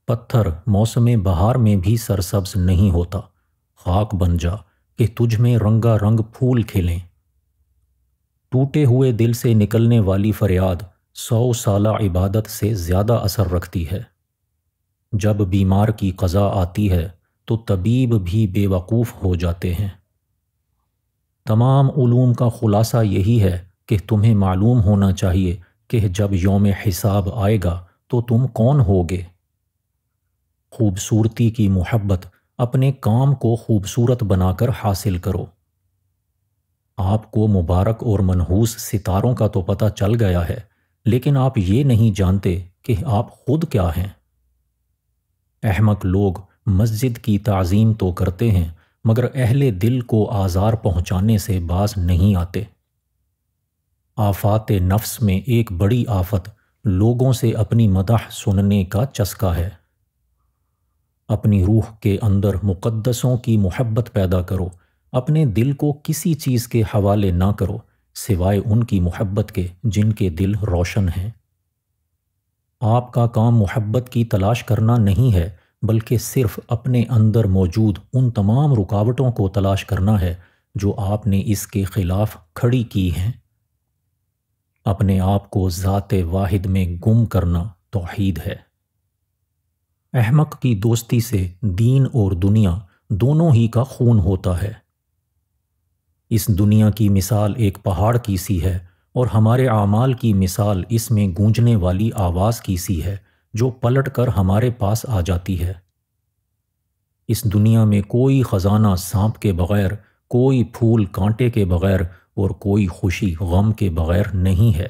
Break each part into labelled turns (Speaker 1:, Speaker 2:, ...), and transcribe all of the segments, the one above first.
Speaker 1: پتھر موسم بہار میں بھی سرسبز نہیں ہوتا، خاک بن جا کہ تجھ میں رنگا رنگ پھول کھلیں۔ ٹوٹے ہوئے دل سے نکلنے والی فریاد 100 سالہ عبادت سے زیادہ اثر رکھتی ہے۔ جب بیمار کی قضا آتی ہے تو طبیب بھی بے وقوف ہو جاتے ہیں۔ تمام علوم کا خلاصہ یہی ہے کہ تمہیں معلوم ہونا چاہیے کہ جب یوم حساب آئے گا تو تم کون ہوگے۔ خوبصورتی کی محبت اپنے کام کو خوبصورت بنا کر حاصل کرو۔ آپ کو مبارک اور منحوس ستاروں کا تو پتہ چل گیا ہے، لیکن آپ یہ نہیں جانتے کہ آپ خود کیا ہیں۔ احمق لوگ مسجد کی تعظیم تو کرتے ہیں مگر اہل دل کو آزار پہنچانے سے باز نہیں آتے۔ آفات نفس میں ایک بڑی آفت لوگوں سے اپنی مدح سننے کا چسکا ہے۔ اپنی روح کے اندر مقدسوں کی محبت پیدا کرو، اپنے دل کو کسی چیز کے حوالے نہ کرو سوائے ان کی محبت کے جن کے دل روشن ہیں۔ آپ کا کام محبت کی تلاش کرنا نہیں ہے بلکہ صرف اپنے اندر موجود ان تمام رکاوٹوں کو تلاش کرنا ہے جو آپ نے اس کے خلاف کھڑی کی ہیں۔ اپنے آپ کو ذات واحد میں گم کرنا توحید ہے۔ احمق کی دوستی سے دین اور دنیا دونوں ہی کا خون ہوتا ہے۔ اس دنیا کی مثال ایک پہاڑ کی سی ہے اور ہمارے اعمال کی مثال اس میں گونجنے والی آواز کی سی ہے جو پلٹ کر ہمارے پاس آ جاتی ہے۔ اس دنیا میں کوئی خزانہ سانپ کے بغیر، کوئی پھول کانٹے کے بغیر اور کوئی خوشی غم کے بغیر نہیں ہے۔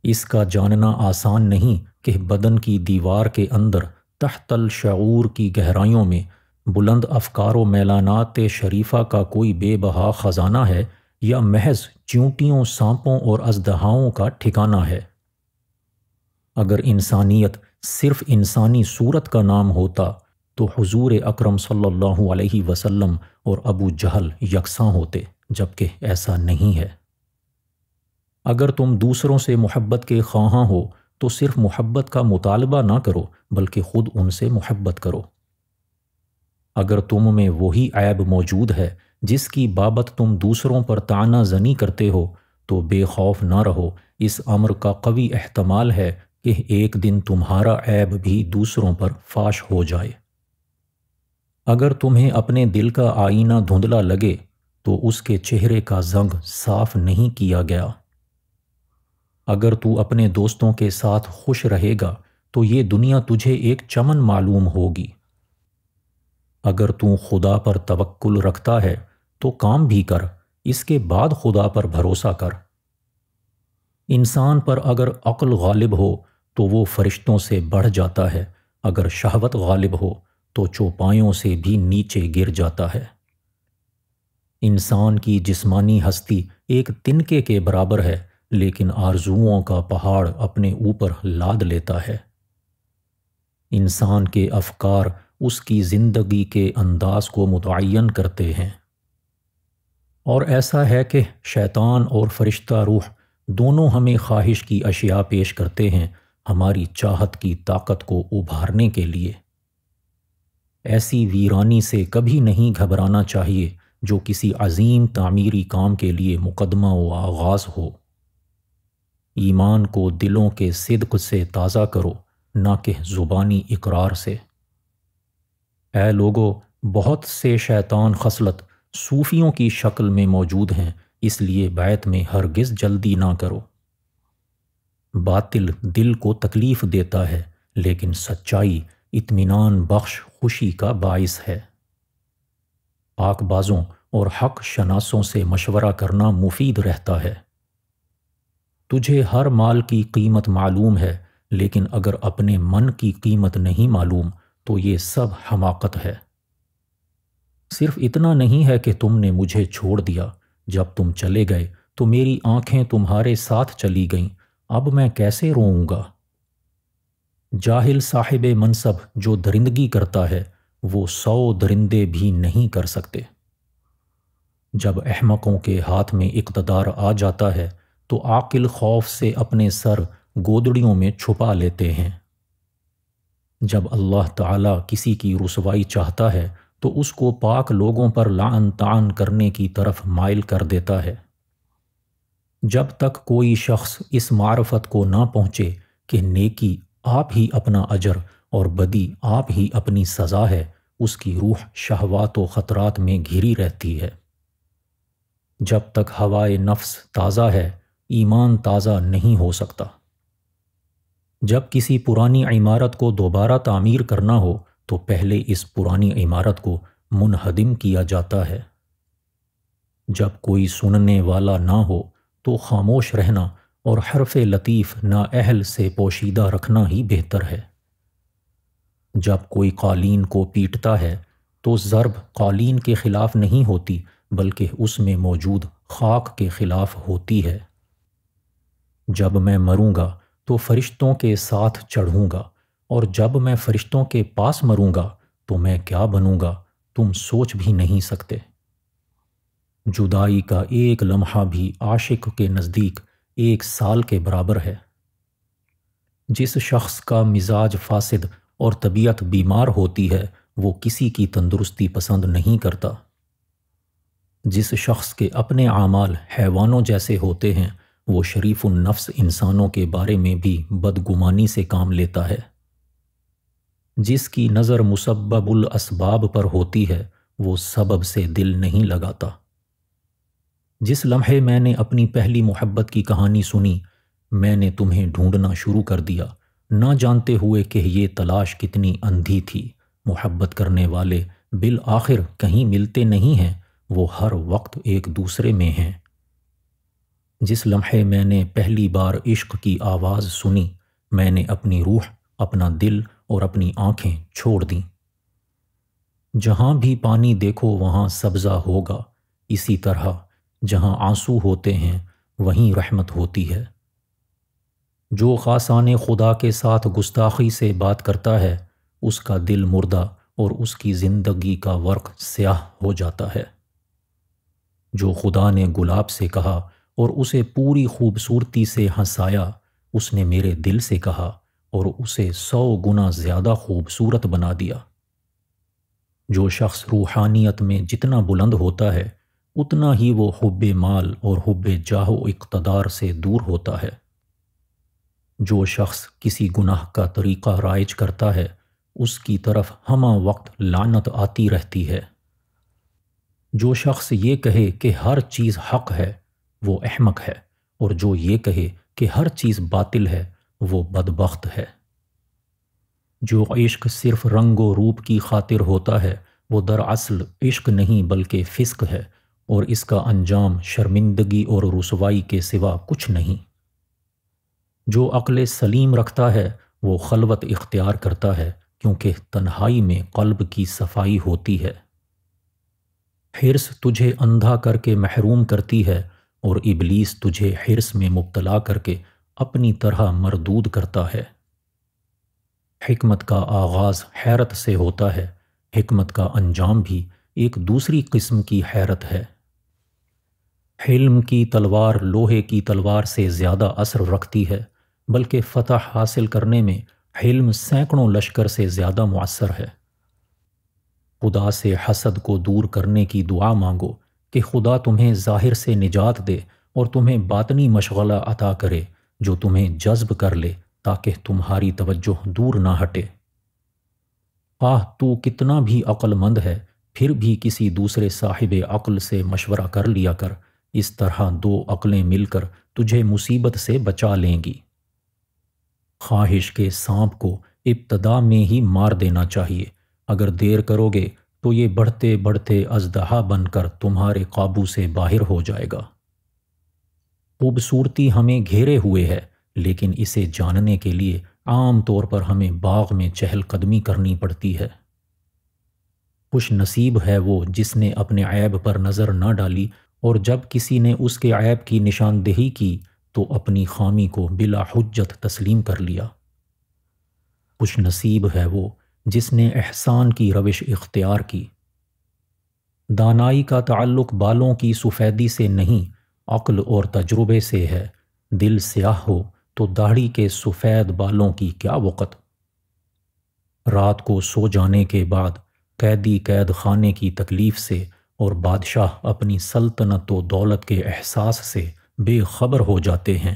Speaker 1: اس کا جاننا آسان نہیں کہ بدن کی دیوار کے اندر تحت الشعور کی گہرائیوں میں بلند افکار و میلانات شریفہ کا کوئی بے بہا خزانہ ہے یا محض چیونٹیوں، سانپوں اور اژدہاؤں کا ٹھکانہ ہے۔ اگر انسانیت صرف انسانی صورت کا نام ہوتا تو حضور اکرم صلی اللہ علیہ وسلم اور ابو جہل یکساں ہوتے، جبکہ ایسا نہیں ہے۔ اگر تم دوسروں سے محبت کے خواہاں ہو تو صرف محبت کا مطالبہ نہ کرو بلکہ خود ان سے محبت کرو۔ اگر تم میں وہی عیب موجود ہے جس کی بابت تم دوسروں پر طعنہ زنی کرتے ہو تو بے خوف نہ رہو، اس امر کا قوی احتمال ہے کہ ایک دن تمہارا عیب بھی دوسروں پر فاش ہو جائے۔ اگر تمہیں اپنے دل کا آئینہ دھندلا لگے تو اس کے چہرے کا زنگ صاف نہیں کیا گیا۔ اگر تو اپنے دوستوں کے ساتھ خوش رہے گا تو یہ دنیا تجھے ایک چمن معلوم ہوگی۔ اگر تو خدا پر توکل رکھتا ہے تو کام بھی کر، اس کے بعد خدا پر بھروسہ کر۔ انسان پر اگر عقل غالب ہو تو وہ فرشتوں سے بڑھ جاتا ہے، اگر شہوت غالب ہو تو چوپایوں سے بھی نیچے گر جاتا ہے۔ انسان کی جسمانی ہستی ایک تنکے کے برابر ہے لیکن آرزوؤں کا پہاڑ اپنے اوپر لاد لیتا ہے۔ انسان کے افکار اس کی زندگی کے انداز کو متعین کرتے ہیں، اور ایسا ہے کہ شیطان اور فرشتہ روح دونوں ہمیں خواہش کی اشیاء پیش کرتے ہیں ہماری چاہت کی طاقت کو ابھارنے کے لیے۔ ایسی ویرانی سے کبھی نہیں گھبرانا چاہیے جو کسی عظیم تعمیری کام کے لیے مقدمہ و آغاز ہو۔ ایمان کو دلوں کے صدق سے تازہ کرو، نہ کہ زبانی اقرار سے۔ اے لوگو، بہت سے شیطان خصلت صوفیوں کی شکل میں موجود ہیں، اس لیے بیعت میں ہرگز جلدی نہ کرو۔ باطل دل کو تکلیف دیتا ہے لیکن سچائی اطمینان بخش خوشی کا باعث ہے۔ پاک بازوں اور حق شناسوں سے مشورہ کرنا مفید رہتا ہے۔ تجھے ہر مال کی قیمت معلوم ہے لیکن اگر اپنے من کی قیمت نہیں معلوم تو یہ سب حماقت ہے۔ صرف اتنا نہیں ہے کہ تم نے مجھے چھوڑ دیا، جب تم چلے گئے تو میری آنکھیں تمہارے ساتھ چلی گئیں، اب میں کیسے روؤں گا؟ جاہل صاحب منصب جو درندگی کرتا ہے وہ 100 درندے بھی نہیں کر سکتے۔ جب احمقوں کے ہاتھ میں اقتدار آ جاتا ہے تو عاقل خوف سے اپنے سر گودڑیوں میں چھپا لیتے ہیں۔ جب اللہ تعالیٰ کسی کی رسوائی چاہتا ہے تو اس کو پاک لوگوں پر لعن طعن کرنے کی طرف مائل کر دیتا ہے۔ جب تک کوئی شخص اس معرفت کو نہ پہنچے کہ نیکی آپ ہی اپنا اجر اور بدی آپ ہی اپنی سزا ہے، اس کی روح شہوات و خطرات میں گھری رہتی ہے۔ جب تک ہوائے نفس تازہ ہے، ایمان تازہ نہیں ہو سکتا۔ جب کسی پرانی عمارت کو دوبارہ تعمیر کرنا ہو تو پہلے اس پرانی عمارت کو منہدم کیا جاتا ہے۔ جب کوئی سننے والا نہ ہو تو خاموش رہنا اور حرف لطیف نااہل سے پوشیدہ رکھنا ہی بہتر ہے۔ جب کوئی قالین کو پیٹتا ہے تو ضرب قالین کے خلاف نہیں ہوتی بلکہ اس میں موجود خاک کے خلاف ہوتی ہے۔ جب میں مروں گا تو فرشتوں کے ساتھ چڑھوں گا، اور جب میں فرشتوں کے پاس مروں گا تو میں کیا بنوں گا تم سوچ بھی نہیں سکتے۔ جدائی کا ایک لمحہ بھی عاشق کے نزدیک 1 سال کے برابر ہے۔ جس شخص کا مزاج فاسد اور طبیعت بیمار ہوتی ہے وہ کسی کی تندرستی پسند نہیں کرتا۔ جس شخص کے اپنے اعمال حیوانوں جیسے ہوتے ہیں وہ شریف النفس انسانوں کے بارے میں بھی بدگمانی سے کام لیتا ہے۔ جس کی نظر مسبب الاسباب پر ہوتی ہے وہ سبب سے دل نہیں لگاتا۔ جس لمحے میں نے اپنی پہلی محبت کی کہانی سنی، میں نے تمہیں ڈھونڈنا شروع کر دیا، نہ جانتے ہوئے کہ یہ تلاش کتنی اندھی تھی۔ محبت کرنے والے بالآخر کہیں ملتے نہیں ہیں، وہ ہر وقت ایک دوسرے میں ہیں۔ جس لمحے میں نے پہلی بار عشق کی آواز سنی، میں نے اپنی روح، اپنا دل اور اپنی آنکھیں چھوڑ دیں۔ جہاں بھی پانی دیکھو وہاں سبزہ ہوگا، اسی طرح جہاں آنسو ہوتے ہیں وہیں رحمت ہوتی ہے۔ جو خاصان خدا کے ساتھ گستاخی سے بات کرتا ہے اس کا دل مردہ اور اس کی زندگی کا ورق سیاہ ہو جاتا ہے۔ جو خدا نے گلاب سے کہا اور اسے پوری خوبصورتی سے ہنسایا، اس نے میرے دل سے کہا اور اسے 100 گنا زیادہ خوبصورت بنا دیا۔ جو شخص روحانیت میں جتنا بلند ہوتا ہے اتنا ہی وہ حب مال اور حب جاہ و اقتدار سے دور ہوتا ہے۔ جو شخص کسی گناہ کا طریقہ رائج کرتا ہے اس کی طرف ہمہ وقت لعنت آتی رہتی ہے۔ جو شخص یہ کہے کہ ہر چیز حق ہے وہ احمق ہے، اور جو یہ کہے کہ ہر چیز باطل ہے وہ بدبخت ہے۔ جو عشق صرف رنگ و روپ کی خاطر ہوتا ہے وہ دراصل عشق نہیں بلکہ فسق ہے، اور اس کا انجام شرمندگی اور رسوائی کے سوا کچھ نہیں۔ جو عقل سلیم رکھتا ہے وہ خلوت اختیار کرتا ہے کیونکہ تنہائی میں قلب کی صفائی ہوتی ہے۔ حرص تجھے اندھا کر کے محروم کرتی ہے اور ابلیس تجھے حرص میں مبتلا کر کے اپنی طرح مردود کرتا ہے۔ حکمت کا آغاز حیرت سے ہوتا ہے، حکمت کا انجام بھی ایک دوسری قسم کی حیرت ہے۔ حلم کی تلوار لوہے کی تلوار سے زیادہ اثر رکھتی ہے، بلکہ فتح حاصل کرنے میں حلم سینکڑوں لشکر سے زیادہ مؤثر ہے۔ خدا سے حسد کو دور کرنے کی دعا مانگو کہ خدا تمہیں ظاہر سے نجات دے اور تمہیں باطنی مشغلہ عطا کرے جو تمہیں جذب کر لے تاکہ تمہاری توجہ دور نہ ہٹے۔ تو کتنا بھی عقل مند ہے پھر بھی کسی دوسرے صاحب عقل سے مشورہ کر لیا کر، اس طرح 2 عقلیں مل کر تجھے مصیبت سے بچا لیں گی۔ خواہش کے سانپ کو ابتدا میں ہی مار دینا چاہیے، اگر دیر کرو گے تو یہ بڑھتے بڑھتے اژدہا بن کر تمہارے قابو سے باہر ہو جائے گا۔ خوبصورتی ہمیں گھیرے ہوئے ہے، لیکن اسے جاننے کے لیے عام طور پر ہمیں باغ میں چہل قدمی کرنی پڑتی ہے۔ خوش نصیب ہے وہ جس نے اپنے عیب پر نظر نہ ڈالی، اور جب کسی نے اس کے عیب کی نشاندہی کی تو اپنی خامی کو بلا حجت تسلیم کر لیا۔ خوش نصیب ہے وہ جس نے احسان کی روش اختیار کی۔ دانائی کا تعلق بالوں کی سفیدی سے نہیں، عقل اور تجربے سے ہے۔ دل سیاہ ہو تو داڑھی کے سفید بالوں کی کیا وقت۔ رات کو سو جانے کے بعد قیدی قید خانے کی تکلیف سے اور بادشاہ اپنی سلطنت و دولت کے احساس سے بے خبر ہو جاتے ہیں۔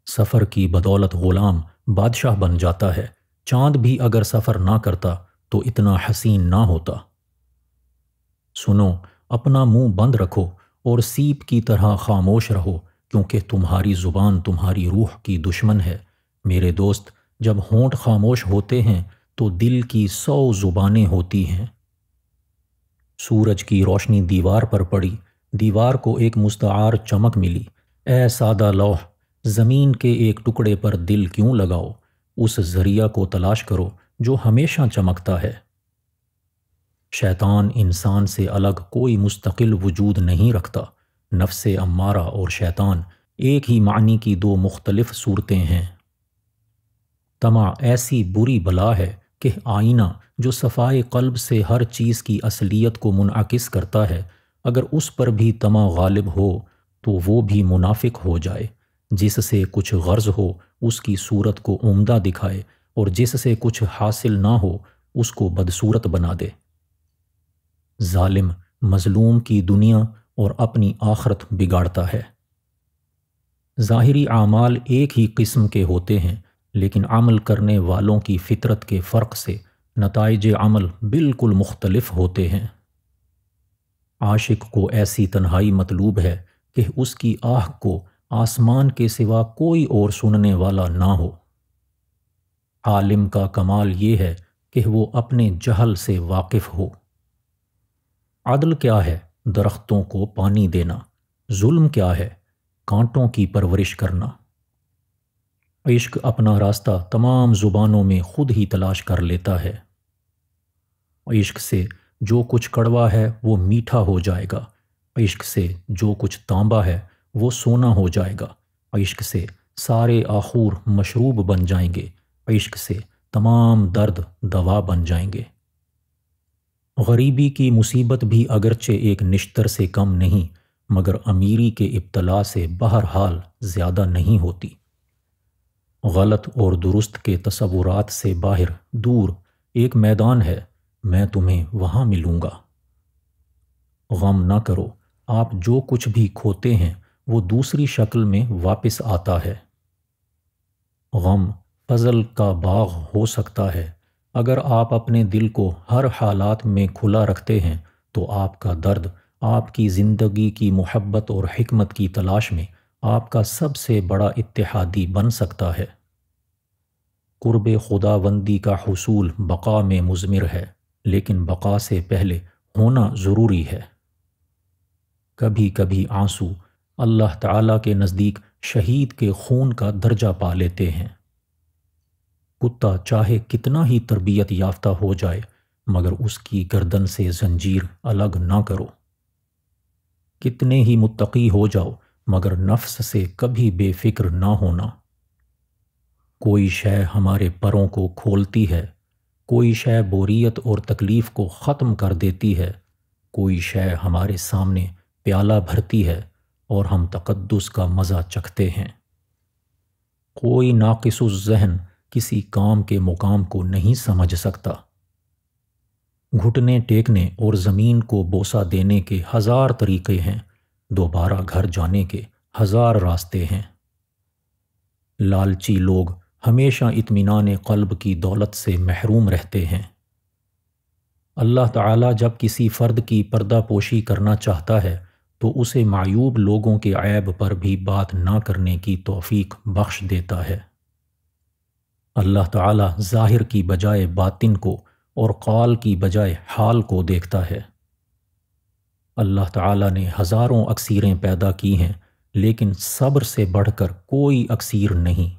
Speaker 1: سفر کی بدولت غلام بادشاہ بن جاتا ہے، چاند بھی اگر سفر نہ کرتا تو اتنا حسین نہ ہوتا۔ سنو، اپنا منہ بند رکھو اور سیپ کی طرح خاموش رہو، کیونکہ تمہاری زبان تمہاری روح کی دشمن ہے۔ میرے دوست، جب ہونٹ خاموش ہوتے ہیں تو دل کی 100 زبانیں ہوتی ہیں۔ سورج کی روشنی دیوار پر پڑی، دیوار کو ایک مستعار چمک ملی۔ اے سادہ لوح، زمین کے ایک ٹکڑے پر دل کیوں لگاؤ؟ اس ذریعہ کو تلاش کرو جو ہمیشہ چمکتا ہے۔ شیطان انسان سے الگ کوئی مستقل وجود نہیں رکھتا۔ نفس امارہ اور شیطان ایک ہی معنی کی دو مختلف صورتیں ہیں۔ طمع ایسی بری بلا ہے کہ آئینہ جو صفائے قلب سے ہر چیز کی اصلیت کو منعکس کرتا ہے، اگر اس پر بھی طمع غالب ہو تو وہ بھی منافق ہو جائے۔ جس سے کچھ غرض ہو اس کی صورت کو عمدہ دکھائے، اور جس سے کچھ حاصل نہ ہو اس کو بدصورت بنا دے۔ ظالم مظلوم کی دنیا اور اپنی آخرت بگاڑتا ہے۔ ظاہری اعمال ایک ہی قسم کے ہوتے ہیں، لیکن عمل کرنے والوں کی فطرت کے فرق سے نتائج عمل بالکل مختلف ہوتے ہیں۔ عاشق کو ایسی تنہائی مطلوب ہے کہ اس کی آہ کو آسمان کے سوا کوئی اور سننے والا نہ ہو۔ عالم کا کمال یہ ہے کہ وہ اپنے جہل سے واقف ہو۔ عدل کیا ہے؟ درختوں کو پانی دینا۔ ظلم کیا ہے؟ کانٹوں کی پرورش کرنا۔ عشق اپنا راستہ تمام زبانوں میں خود ہی تلاش کر لیتا ہے۔ عشق سے جو کچھ کڑوا ہے وہ میٹھا ہو جائے گا۔ عشق سے جو کچھ تانبا ہے وہ سونا ہو جائے گا۔ عشق سے سارے آخور مشروب بن جائیں گے۔ عشق سے تمام درد دوا بن جائیں گے۔ غریبی کی مصیبت بھی اگرچہ ایک نشتر سے کم نہیں، مگر امیری کے ابتلا سے بہرحال زیادہ نہیں ہوتی۔ غلط اور درست کے تصورات سے باہر دور ایک میدان ہے، میں تمہیں وہاں ملوں گا۔ غم نہ کرو، آپ جو کچھ بھی کھوتے ہیں وہ دوسری شکل میں واپس آتا ہے۔ غم فضل کا باغ ہو سکتا ہے۔ اگر آپ اپنے دل کو ہر حالات میں کھلا رکھتے ہیں تو آپ کا درد آپ کی زندگی کی محبت اور حکمت کی تلاش میں آپ کا سب سے بڑا اتحادی بن سکتا ہے۔ قرب خداوندی کا حصول بقا میں مضمر ہے، لیکن بقا سے پہلے ہونا ضروری ہے۔ کبھی کبھی آنسو اللہ تعالیٰ کے نزدیک شہید کے خون کا درجہ پا لیتے ہیں۔ کتا چاہے کتنا ہی تربیت یافتہ ہو جائے، مگر اس کی گردن سے زنجیر الگ نہ کرو۔ کتنے ہی متقی ہو جاؤ، مگر نفس سے کبھی بے فکر نہ ہونا۔ کوئی شے ہمارے پروں کو کھولتی ہے، کوئی شے بوریت اور تکلیف کو ختم کر دیتی ہے، کوئی شے ہمارے سامنے پیالہ بھرتی ہے اور ہم تقدس کا مزہ چکھتے ہیں۔ کوئی ناقص الذہن کسی کام کے مقام کو نہیں سمجھ سکتا۔ گھٹنے ٹیکنے اور زمین کو بوسہ دینے کے 1000 طریقے ہیں، دوبارہ گھر جانے کے 1000 راستے ہیں۔ لالچی لوگ ہمیشہ اطمینان قلب کی دولت سے محروم رہتے ہیں۔ اللہ تعالیٰ جب کسی فرد کی پردہ پوشی کرنا چاہتا ہے تو اسے معیوب لوگوں کے عیب پر بھی بات نہ کرنے کی توفیق بخش دیتا ہے۔ اللہ تعالیٰ ظاہر کی بجائے باطن کو اور قال کی بجائے حال کو دیکھتا ہے۔ اللہ تعالیٰ نے ہزاروں اکسیریں پیدا کی ہیں، لیکن صبر سے بڑھ کر کوئی اکسیر نہیں۔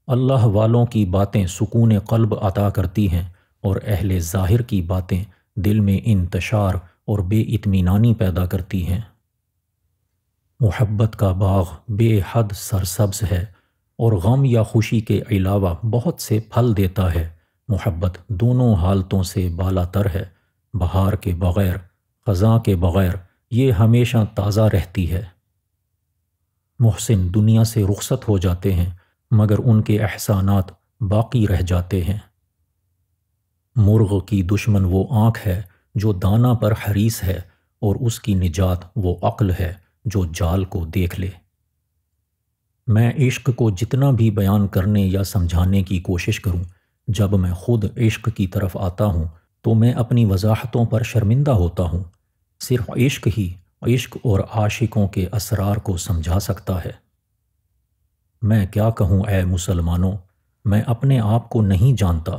Speaker 1: اللہ والوں کی باتیں سکون قلب عطا کرتی ہیں، اور اہل ظاہر کی باتیں دل میں انتشار اور بے اطمینانی پیدا کرتی ہیں۔ محبت کا باغ بے حد سرسبز ہے اور غم یا خوشی کے علاوہ بہت سے پھل دیتا ہے۔ محبت دونوں حالتوں سے بالا تر ہے، بہار کے بغیر، خزاں کے بغیر، یہ ہمیشہ تازہ رہتی ہے۔ محسن دنیا سے رخصت ہو جاتے ہیں، مگر ان کے احسانات باقی رہ جاتے ہیں۔ مرغ کی دشمن وہ آنکھ ہے جو دانہ پر حریص ہے، اور اس کی نجات وہ عقل ہے جو جال کو دیکھ لے۔ میں عشق کو جتنا بھی بیان کرنے یا سمجھانے کی کوشش کروں، جب میں خود عشق کی طرف آتا ہوں تو میں اپنی وضاحتوں پر شرمندہ ہوتا ہوں۔ صرف عشق ہی عشق اور عاشقوں کے اسرار کو سمجھا سکتا ہے۔ میں کیا کہوں اے مسلمانوں، میں اپنے آپ کو نہیں جانتا۔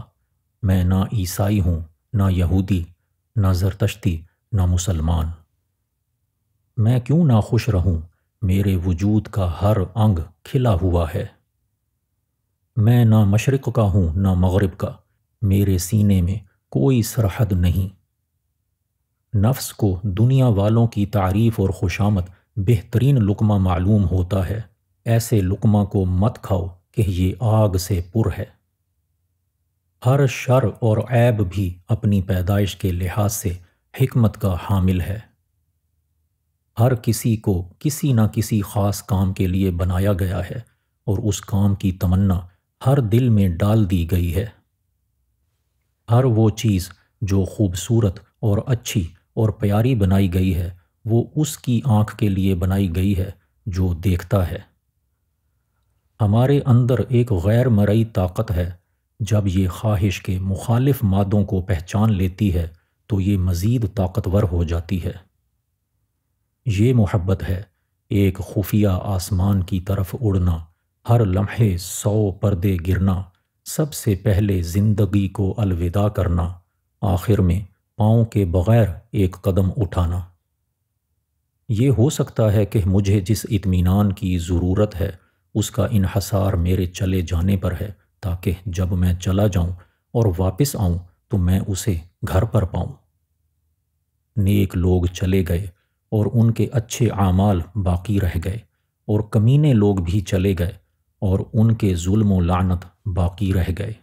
Speaker 1: میں نہ عیسائی ہوں، نہ یہودی، نہ زرتشتی، نہ مسلمان۔ میں کیوں نہ خوش رہوں، میرے وجود کا ہر انگ کھلا ہوا ہے۔ میں نہ مشرق کا ہوں نہ مغرب کا، میرے سینے میں کوئی سرحد نہیں۔ نفس کو دنیا والوں کی تعریف اور خوشامد بہترین لقمہ معلوم ہوتا ہے۔ ایسے لقمہ کو مت کھاؤ کہ یہ آگ سے پر ہے۔ ہر شر اور عیب بھی اپنی پیدائش کے لحاظ سے حکمت کا حامل ہے۔ ہر کسی کو کسی نہ کسی خاص کام کے لیے بنایا گیا ہے، اور اس کام کی تمنا ہر دل میں ڈال دی گئی ہے۔ ہر وہ چیز جو خوبصورت اور اچھی اور پیاری بنائی گئی ہے، وہ اس کی آنکھ کے لیے بنائی گئی ہے جو دیکھتا ہے۔ ہمارے اندر ایک غیر مرئی طاقت ہے، جب یہ خواہش کے مخالف مادوں کو پہچان لیتی ہے تو یہ مزید طاقتور ہو جاتی ہے۔ یہ محبت ہے، ایک خفیہ آسمان کی طرف اڑنا، ہر لمحے 100 پردے گرنا، سب سے پہلے زندگی کو الوداع کرنا، آخر میں پاؤں کے بغیر ایک قدم اٹھانا۔ یہ ہو سکتا ہے کہ مجھے جس اطمینان کی ضرورت ہے اس کا انحصار میرے چلے جانے پر ہے، تاکہ جب میں چلا جاؤں اور واپس آؤں تو میں اسے گھر پر پاؤں۔ نیک لوگ چلے گئے اور ان کے اچھے اعمال باقی رہ گئے، اور کمینے لوگ بھی چلے گئے اور ان کے ظلم و لعنت باقی رہ گئے۔